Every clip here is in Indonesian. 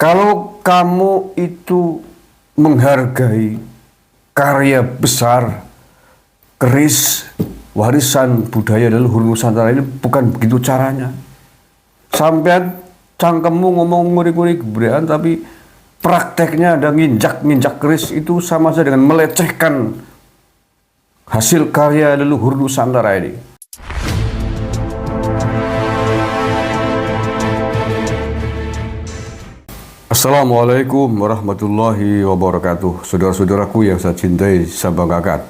Kalau kamu itu menghargai karya besar, keris, warisan budaya leluhur Nusantara ini, bukan begitu caranya. Sampean cangkemmu ngomong nguri-nguri kebudayaan, tapi prakteknya ada nginjak-nginjak keris, itu sama saja dengan melecehkan hasil karya leluhur Nusantara ini. Assalamualaikum warahmatullahi wabarakatuh. Saudara-saudaraku yang saya cintai, saya banggakan.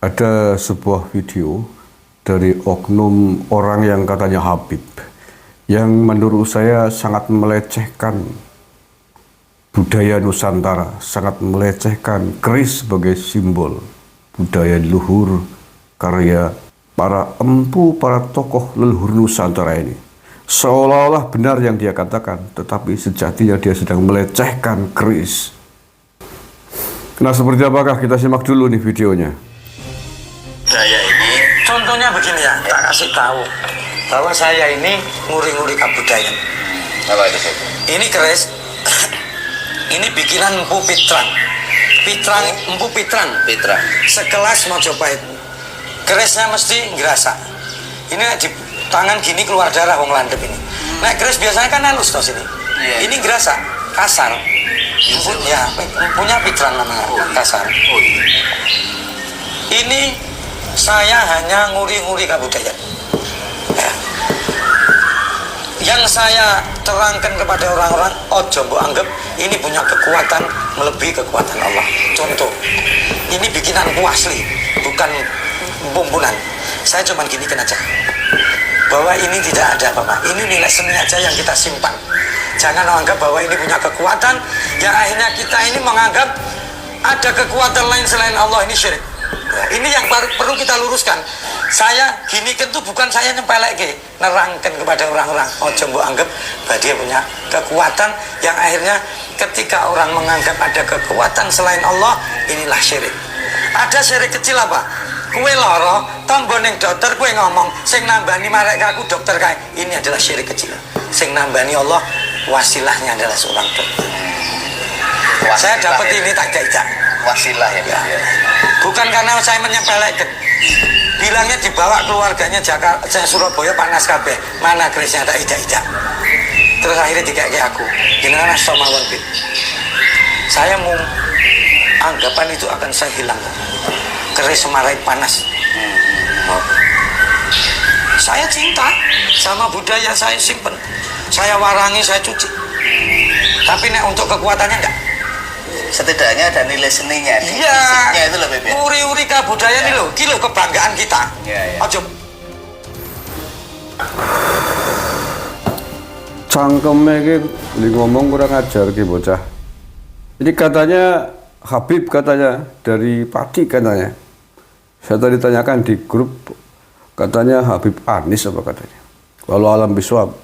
Ada sebuah video dari oknum orang yang katanya Habib, yang menurut saya sangat melecehkan budaya Nusantara, sangat melecehkan keris sebagai simbol budaya leluhur, karya para empu, para tokoh leluhur Nusantara ini. Seolah-olah benar yang dia katakan, tetapi sejatinya dia sedang melecehkan keris. Nah, seperti apakah? Kita simak dulu nih videonya. Saya ini, contohnya begini ya, tak kasih tahu bahwa saya ini nguri-nguri kebudayaan. Apa itu sih? Ini keris, ini bikinan Empu Pitrang. Empu Pitrang. Sekelas Mojopahit. Kerisnya mesti ngerasa. Ini di tangan gini keluar darah wong landep ini. Nah, keris biasanya kan halus toh sini. Yeah. Ini gerasa, kasar. Punya Pitrang namanya, kasar. Ini saya hanya nguri-nguri kebudayaan. Ya. Yang saya terangkan kepada orang-orang, ojo mbok anggap ini punya kekuatan melebihi kekuatan Allah. Contoh, ini bikinanku asli, bukan bumbunan. Saya cuma ginikan aja, bahwa ini tidak ada apa-apa. Ini nilai seni aja yang kita simpan. Jangan menganggap bahwa ini punya kekuatan, yang akhirnya kita ini menganggap ada kekuatan lain selain Allah. Ini syirik. Nah, ini yang perlu kita luruskan. Saya ginikan tuh bukan saya nyempelek, nerangkan kepada orang-orang. Ojo mbok anggap bahwa dia punya kekuatan, yang akhirnya ketika orang menganggap ada kekuatan selain Allah, inilah syirik. Ada syirik kecil apa? Kue loro, tonggo ning dokter, kue ngomong sing nambani marek aku dokter kae. Ini adalah syirik kecil. Sing nambani Allah, wasilahnya adalah seorang dokter. Saya dapat ini tak jajak. Wasilah ya. Bukan karena saya menyepelekan. Bilangnya dibawa keluarganya Jakarta, Surabaya panas kabeh. Mana kerisnya tak ijak-ijak. Terus akhirnya dikek aku. Gimana somawon Bib? Saya mau anggapan itu akan saya hilangkan. Keris semarai panas. Saya cinta sama budaya, saya simpen, saya warangi, saya cuci. Tapi nek untuk kekuatannya enggak. Setidaknya ada nilai seninya. Iya. Itu loh Beb. Uri-uri kebudayaan ini loh, kilo kebanggaan kita. Iya. Ojo. Cangkemnya ini ngomong kurang ajar ki bocah. Ini katanya Habib, katanya dari Pati katanya. Saya tadi tanyakan di grup, katanya Habib Anis apa katanya. Walau alam biswab.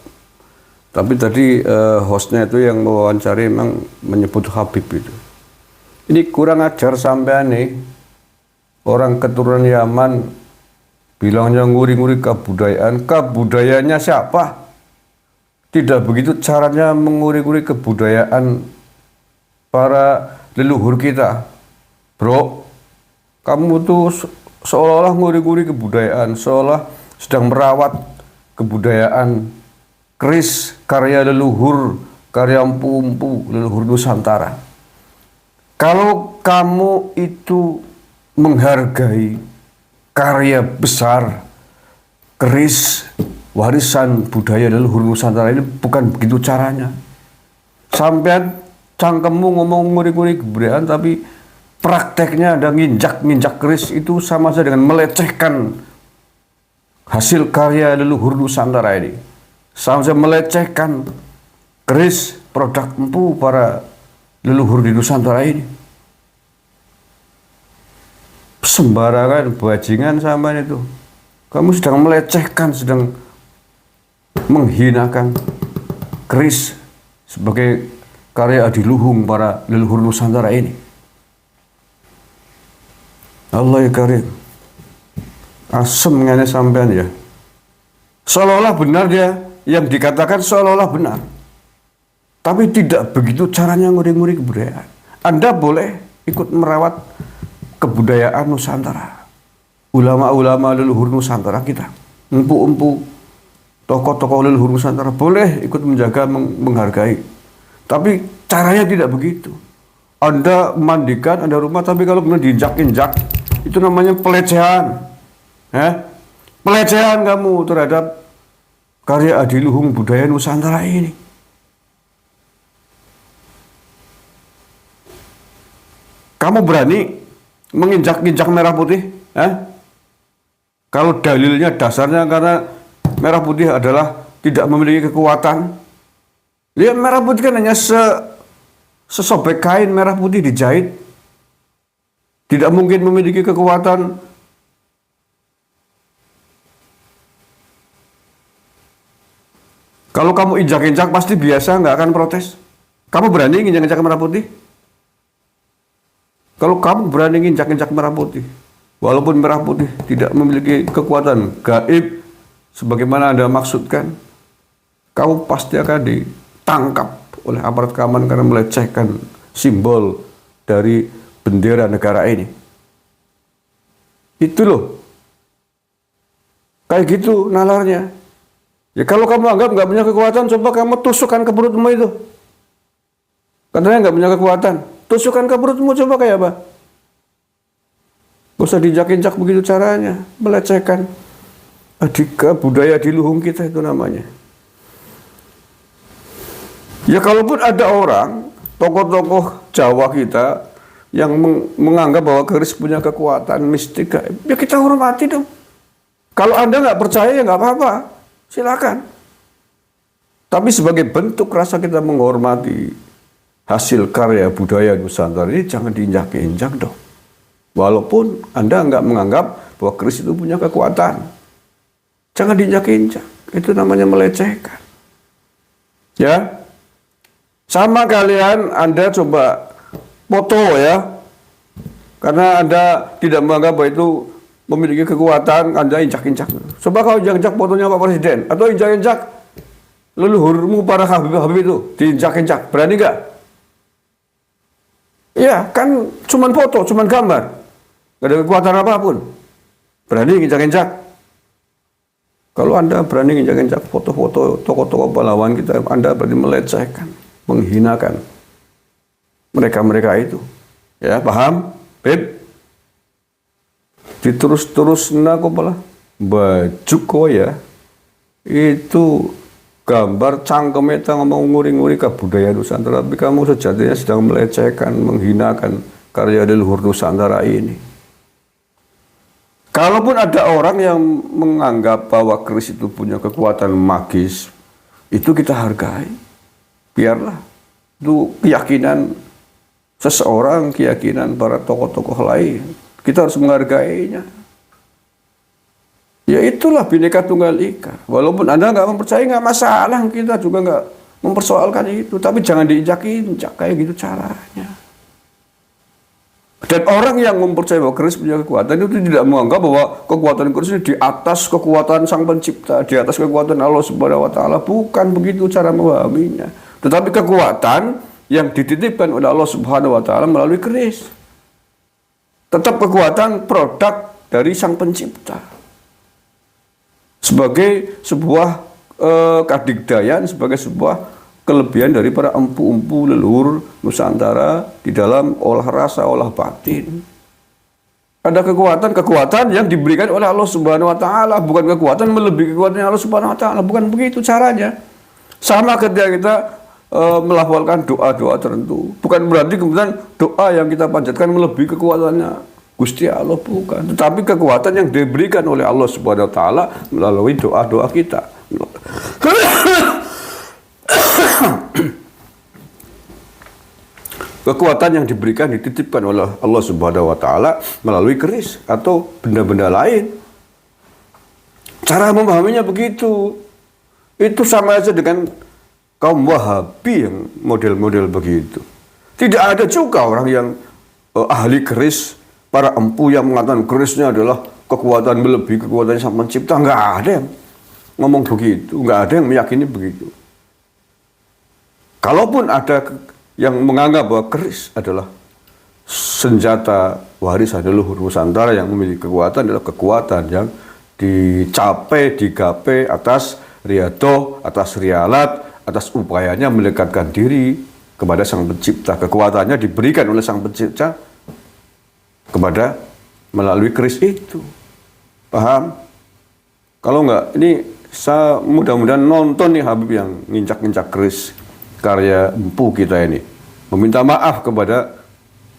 Tapi tadi hostnya itu yang mewawancari memang menyebut Habib itu. Ini kurang ajar sampean nih. Orang keturunan Yaman bilangnya nguri-nguri kebudayaan. Kebudayaannya siapa? Tidak begitu caranya menguri-nguri kebudayaan para leluhur kita. Bro, kamu tuh seolah-olah nguri-nguri kebudayaan, seolah sedang merawat kebudayaan keris, karya leluhur, karya empu-empu leluhur Nusantara. Kalau kamu itu menghargai karya besar, keris, warisan budaya leluhur Nusantara ini, bukan begitu caranya. Sampean cangkemmu ngomong nguri-nguri kebudayaan, tapi prakteknya ada nginjak-nginjak keris, itu sama saja dengan melecehkan hasil karya leluhur Nusantara ini. Sama saja melecehkan keris, produk empu para leluhur di Nusantara ini. Sembarangan bajingan sama itu. Kamu sedang melecehkan, sedang menghinakan keris sebagai karya adiluhung para leluhur Nusantara ini. Allah ya karim. Asem ngene sampean ya. Seolah-olah benar dia, yang dikatakan seolah-olah benar. Tapi tidak begitu caranya nguri-nguri kebudayaan. Anda boleh ikut merawat kebudayaan Nusantara. Ulama-ulama leluhur Nusantara kita, empu-empu, tokoh-tokoh leluhur Nusantara boleh ikut menjaga, menghargai. Tapi caranya tidak begitu. Anda mandikan, Anda rumah, tapi kalau kemudian diinjak-injak, itu namanya pelecehan. Pelecehan kamu terhadap karya adiluhung budaya Nusantara ini. Kamu berani menginjak-injak merah putih? Kalau dalilnya dasarnya karena merah putih adalah tidak memiliki kekuatan. Lihat merah putih kan hanya sesobek kain merah putih dijahit. Tidak mungkin memiliki kekuatan. Kalau kamu injak-injak pasti biasa, nggak akan protes. Kamu berani injak-injak merah putih? Kalau kamu berani injak-injak merah putih, walaupun merah putih tidak memiliki kekuatan gaib sebagaimana Anda maksudkan, kamu pasti akan ditangkap oleh aparat keamanan karena melecehkan simbol dari bendera negara ini. Itu loh. Kayak gitu nalarnya. Ya kalau kamu anggap nggak punya kekuatan, coba kamu tusukkan ke perutmu itu. Katanya nggak punya kekuatan. Tusukkan ke perutmu, coba kayak apa? Gak usah dijak-injak begitu caranya. Melecehkan adika budaya diluhung kita itu namanya. Ya kalaupun ada orang, tokoh-tokoh Jawa kita yang menganggap bahwa keris punya kekuatan mistik, ya kita hormati dong. Kalau Anda nggak percaya ya nggak apa-apa, silakan. Tapi sebagai bentuk rasa kita menghormati hasil karya budaya Nusantara ini jangan diinjak-injak dong. Walaupun Anda nggak menganggap bahwa keris itu punya kekuatan, jangan diinjak-injak. Itu namanya melecehkan. Ya, sama kalian Anda coba foto ya, karena Anda tidak menganggap bahwa itu memiliki kekuatan, Anda injak-injak. Coba kau injak-injak fotonya Pak Presiden atau injak-injak leluhurmu para habib-habib itu, diinjak-injak, berani nggak? Ya, kan cuman foto, cuman gambar. Gak ada kekuatan apapun. Berani nginjak-injak. Kalau Anda berani nginjak-injak foto-foto tokoh-tokoh pahlawan kita, Anda berarti melecehkan, menghinakan mereka-mereka itu. Ya, paham? Beb? Diterus-terus nak kepala baju kok ya. Itu gambar cangkem itu ngomong nguri-nguri kebudayaan Nusantara, tapi kamu sejatinya sedang melecehkan, menghinakan karya leluhur Nusantara ini. Kalaupun ada orang yang menganggap bahwa keris itu punya kekuatan magis, itu kita hargai. Biarlah. Itu keyakinan seseorang, keyakinan para tokoh-tokoh lain. Kita harus menghargainya. Ya itulah Bhinneka Tunggal Ika. Walaupun Anda nggak mempercayai, nggak masalah, kita juga nggak mempersoalkan itu. Tapi jangan diinjak-injak kayak gitu caranya. Dan orang yang mempercayai bahwa keris punya kekuatan itu tidak menganggap bahwa kekuatan keris ini di atas kekuatan Sang Pencipta, di atas kekuatan Allah Subhanahu Wa Taala. Bukan begitu cara memahaminya. Tetapi kekuatan yang dititipkan oleh Allah Subhanahu Wa Taala melalui keris. Tetap kekuatan produk dari Sang Pencipta. Sebagai sebuah kadigdayan, sebagai sebuah kelebihan dari para empu-empu leluhur Nusantara di dalam olah rasa, olah batin. Ada kekuatan yang diberikan oleh Allah Subhanahu Wa Taala, bukan kekuatan melebihi kekuatan Allah Subhanahu Wa Taala, bukan begitu caranya. Sama ketika kita melafalkan doa-doa tertentu, bukan berarti kemudian doa yang kita panjatkan melebihi kekuatannya Gusti Allah, bukan, tetapi kekuatan yang diberikan oleh Allah Subhanahu Wa Taala melalui doa-doa kita. Kekuatan yang diberikan, dititipkan oleh Allah Subhanahu Wa Taala melalui keris atau benda-benda lain. Cara memahaminya begitu. Itu sama aja dengan kaum Wahabi yang model-model begitu. Tidak ada juga orang yang ahli keris, para empu yang mengatakan kerisnya adalah kekuatan melebihi kekuatan Sang Pencipta. Nggak ada yang ngomong begitu, nggak ada yang meyakini begitu. Kalaupun ada yang menganggap bahwa keris adalah senjata warisan leluhur Nusantara yang memiliki kekuatan, adalah kekuatan yang digapai atas riado, atas rialat, atas upayanya mendekatkan diri kepada Sang Pencipta. Kekuatannya diberikan oleh Sang Pencipta kepada melalui keris itu. Paham? Kalau enggak, ini saya mudah-mudahan nonton nih Habib yang ngincak-ngincak keris karya empu kita ini. Meminta maaf kepada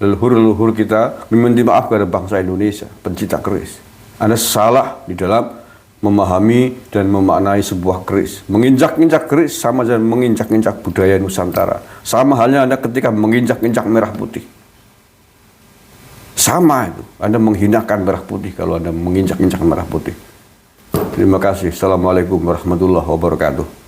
leluhur-leluhur kita, meminta maaf kepada bangsa Indonesia, pencipta keris. Anda salah di dalam memahami dan memaknai sebuah keris. Menginjak-injak keris sama dengan menginjak-injak budaya Nusantara. Sama halnya Anda ketika menginjak-injak merah putih. Sama itu. Anda menghinakan merah putih kalau Anda menginjak-injak merah putih. Terima kasih. Assalamualaikum warahmatullahi wabarakatuh.